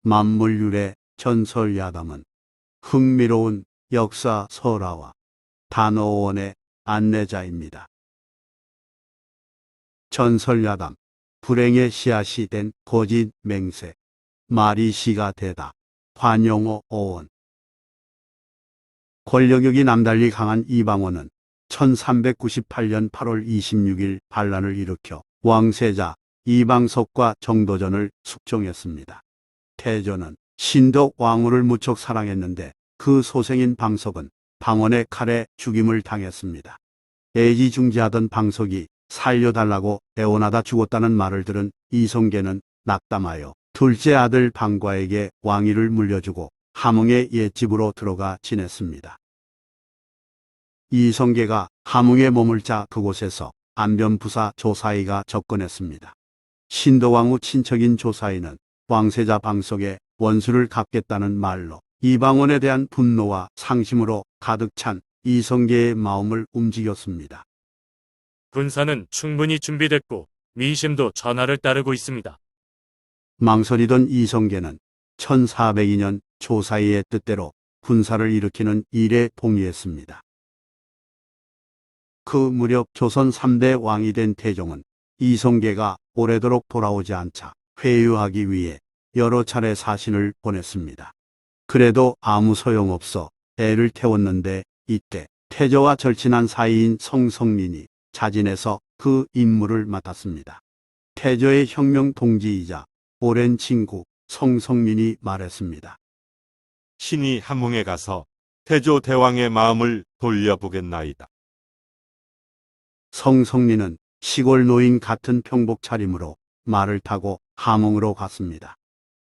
만물유래 전설야담은 흥미로운 역사 설화와 단어원의 안내자입니다. 전설야담, 불행의 씨앗이 된 거짓 맹세, 말이 씨가 되다, 관용어 어원. 권력욕이 남달리 강한 이방원은 1398년 8월 26일 반란을 일으켜 왕세자 이방석과 정도전을 숙종했습니다. 태조는 신덕 왕후를 무척 사랑했는데 그 소생인 방석은 방원의 칼에 죽임을 당했습니다. 애지중지하던 방석이 살려달라고 애원하다 죽었다는 말을 들은 이성계는 낙담하여 둘째 아들 방과에게 왕위를 물려주고 함흥의 옛집으로 들어가 지냈습니다. 이성계가 함흥에 머물자 그곳에서 안변부사 조사이가 접근했습니다. 신덕왕후 친척인 조사이는 왕세자 방석의 원수를 갚겠다는 말로 이방원에 대한 분노와 상심으로 가득 찬 이성계의 마음을 움직였습니다. 군사는 충분히 준비됐고 민심도 전하를 따르고 있습니다. 망설이던 이성계는 1402년 조사이의 뜻대로 군사를 일으키는 일에 동의했습니다. 그 무렵 조선 3대 왕이 된 태종은 이성계가 오래도록 돌아오지 않자 회유하기 위해 여러 차례 사신을 보냈습니다. 그래도 아무 소용없어 애를 태웠는데 이때 태조와 절친한 사이인 성성린이 자진해서 그 임무를 맡았습니다. 태조의 혁명 동지이자 오랜 친구 성성린이 말했습니다. 신이 함흥에 가서 태조 대왕의 마음을 돌려보겠나이다. 성성린은 시골 노인 같은 평복 차림으로 말을 타고 함흥으로 갔습니다.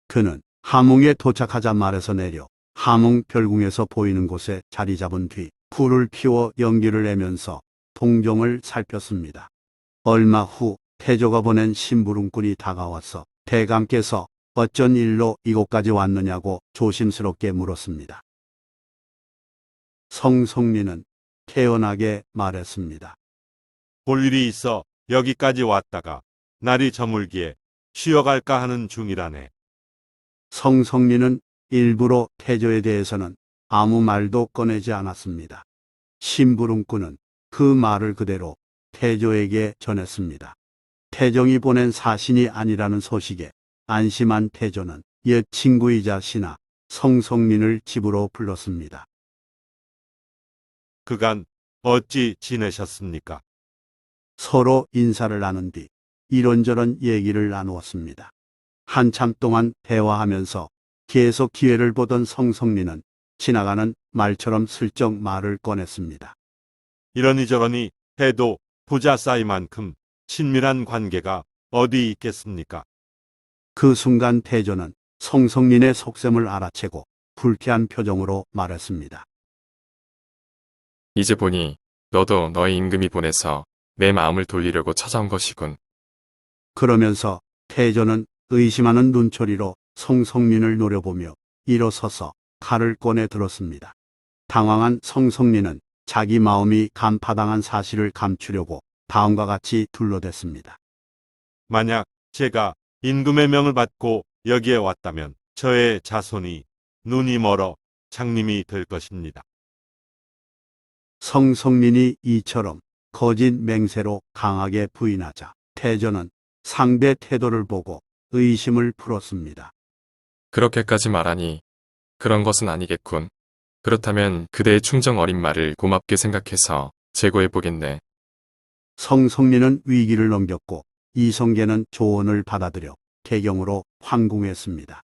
그는 함흥에 도착하자 말에서 내려 함흥 별궁에서 보이는 곳에 자리 잡은 뒤 불을 피워 연기를 내면서 동정을 살폈습니다. 얼마 후 태조가 보낸 심부름꾼이 다가와서 대감께서 어쩐 일로 이곳까지 왔느냐고 조심스럽게 물었습니다. 성성린은 태연하게 말했습니다. 볼 일이 있어 여기까지 왔다가 날이 저물기에 쉬어갈까 하는 중이라네. 성성린은 일부러 태조에 대해서는 아무 말도 꺼내지 않았습니다. 심부름꾼은 그 말을 그대로 태조에게 전했습니다. 태종이 보낸 사신이 아니라는 소식에 안심한 태조는 옛 친구이자 신하 성성린을 집으로 불렀습니다. 그간 어찌 지내셨습니까? 서로 인사를 나눈 뒤 이런저런 얘기를 나누었습니다. 한참 동안 대화하면서 계속 기회를 보던 성성린은 지나가는 말처럼 슬쩍 말을 꺼냈습니다. 이러니저러니 해도 부자 싸이만큼 친밀한 관계가 어디 있겠습니까? 그 순간 태조는 성성린의 속셈을 알아채고 불쾌한 표정으로 말했습니다. 이제 보니 너도 너의 임금이 보내서 내 마음을 돌리려고 찾아온 것이군. 그러면서 태조는 의심하는 눈초리로 성성린을 노려보며 일어서서 칼을 꺼내 들었습니다. 당황한 성성린은 자기 마음이 간파당한 사실을 감추려고 다음과 같이 둘러댔습니다. 만약 제가 임금의 명을 받고 여기에 왔다면 저의 자손이 눈이 멀어 장님이 될 것입니다. 성성린이 이처럼 거짓 맹세로 강하게 부인하자 태조는 상대 태도를 보고 의심을 풀었습니다. 그렇게까지 말하니 그런 것은 아니겠군. 그렇다면 그대의 충정 어린 말을 고맙게 생각해서 재고해보겠네. 성성린은 위기를 넘겼고 이성계는 조언을 받아들여 개경으로 황궁했습니다.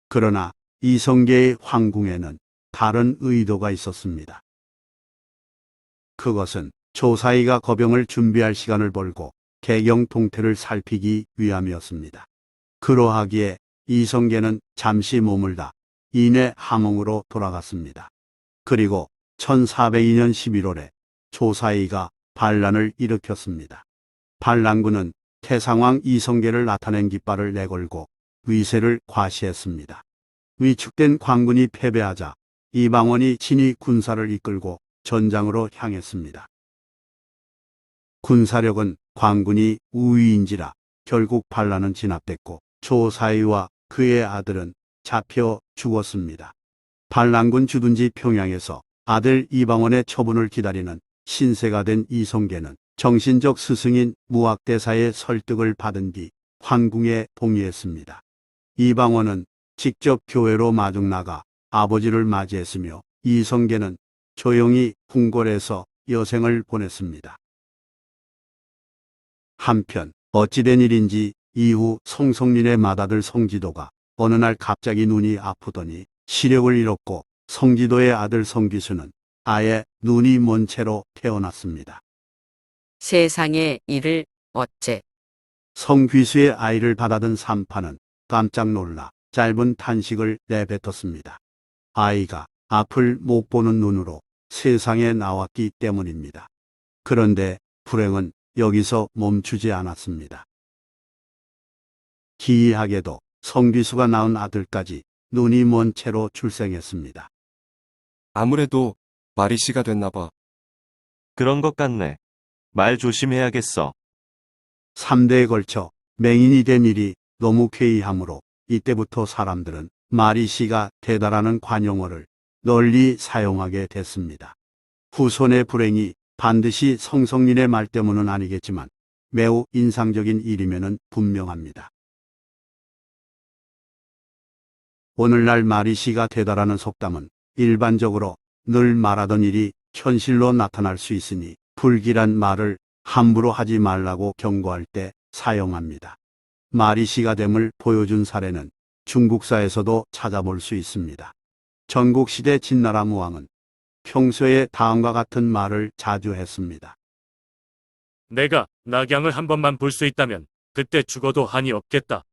그러나 이성계의 황궁에는 다른 의도가 있었습니다. 그것은 조사이가 거병을 준비할 시간을 벌고 개경 동태를 살피기 위함이었습니다. 그러하기에 이성계는 잠시 머물다 이내 함흥으로 돌아갔습니다. 그리고 1402년 11월에 조사이가 반란을 일으켰습니다. 반란군은 태상왕 이성계를 나타낸 깃발을 내걸고 위세를 과시했습니다. 위축된 광군이 패배하자 이방원이 친히 군사를 이끌고 전장으로 향했습니다. 군사력은 광군이 우위인지라 결국 반란은 진압됐고 조사이와 그의 아들은 잡혀 죽었습니다. 반란군 주둔지 평양에서 아들 이방원의 처분을 기다리는 신세가 된 이성계는 정신적 스승인 무학대사의 설득을 받은 뒤 환궁에 봉의했습니다. 이방원은 직접 교회로 마중 나가 아버지를 맞이했으며 이성계는 조용히 궁궐에서 여생을 보냈습니다. 한편 어찌된 일인지 이후 성성린의 맏아들 성지도가 어느 날 갑자기 눈이 아프더니 시력을 잃었고 성지도의 아들 성귀수는 아예 눈이 먼 채로 태어났습니다. 세상에 이를 어째. 성귀수의 아이를 받아든 산파는 깜짝 놀라 짧은 탄식을 내뱉었습니다. 아이가 앞을 못 보는 눈으로 세상에 나왔기 때문입니다. 그런데 불행은 여기서 멈추지 않았습니다. 기이하게도 성귀수가 낳은 아들까지 눈이 먼 채로 출생했습니다. 아무래도 마리 씨가 됐나 봐. 그런 것 같네. 말 조심해야겠어. 3대에 걸쳐 맹인이 된 일이 너무 괴이하므로 이때부터 사람들은 마리 씨가 되다라는 관용어를 널리 사용하게 됐습니다. 후손의 불행이 반드시 성성린의 말 때문은 아니겠지만 매우 인상적인 일이면은 분명합니다. 오늘날 마리 씨가 되다라는 속담은 일반적으로 늘 말하던 일이 현실로 나타날 수 있으니 불길한 말을 함부로 하지 말라고 경고할 때 사용합니다. 마리 씨가 됨을 보여준 사례는 중국사에서도 찾아볼 수 있습니다. 전국시대 진나라 무왕은 평소에 다음과 같은 말을 자주 했습니다. 내가 낙양을 한 번만 볼 수 있다면 그때 죽어도 한이 없겠다.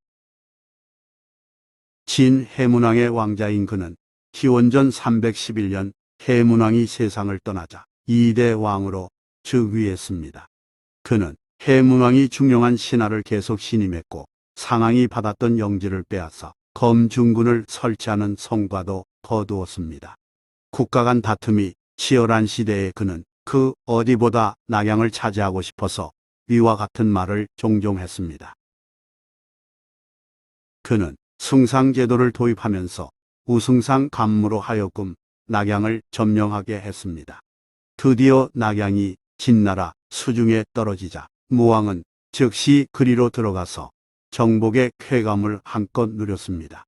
진 해문왕의 왕자인 그는 기원전 311년 해문왕이 세상을 떠나자 2대 왕으로 즉위했습니다. 그는 해문왕이 중용한 신하를 계속 신임했고 상왕이 받았던 영지를 빼앗아 검중군을 설치하는 성과도 거두었습니다. 국가 간 다툼이 치열한 시대에 그는 그 어디보다 낙양을 차지하고 싶어서 위와 같은 말을 종종 했습니다. 그는 승상제도를 도입하면서 우승상 간무로 하여금 낙양을 점령하게 했습니다. 드디어 낙양이 진나라 수중에 떨어지자 무왕은 즉시 그리로 들어가서 정복의 쾌감을 한껏 누렸습니다.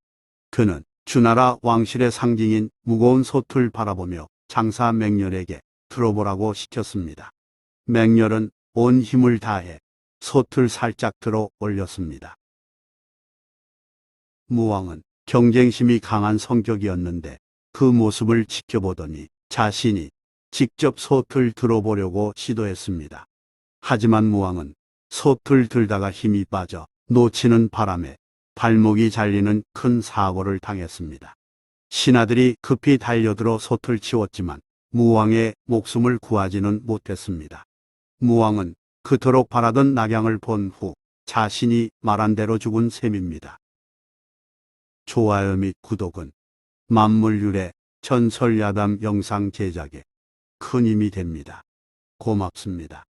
그는 주나라 왕실의 상징인 무거운 솥을 바라보며 장사 맹렬에게 들어보라고 시켰습니다. 맹렬은 온 힘을 다해 솥을 살짝 들어 올렸습니다. 무왕은 경쟁심이 강한 성격이었는데 그 모습을 지켜보더니 자신이 직접 솥을 들어보려고 시도했습니다. 하지만 무왕은 솥을 들다가 힘이 빠져 놓치는 바람에 발목이 잘리는 큰 사고를 당했습니다. 신하들이 급히 달려들어 솥을 치웠지만 무왕의 목숨을 구하지는 못했습니다. 무왕은 그토록 바라던 낙양을 본 후 자신이 말한 대로 죽은 셈입니다. 좋아요 및 구독은 만물유래 전설야담 영상 제작에 큰 힘이 됩니다. 고맙습니다.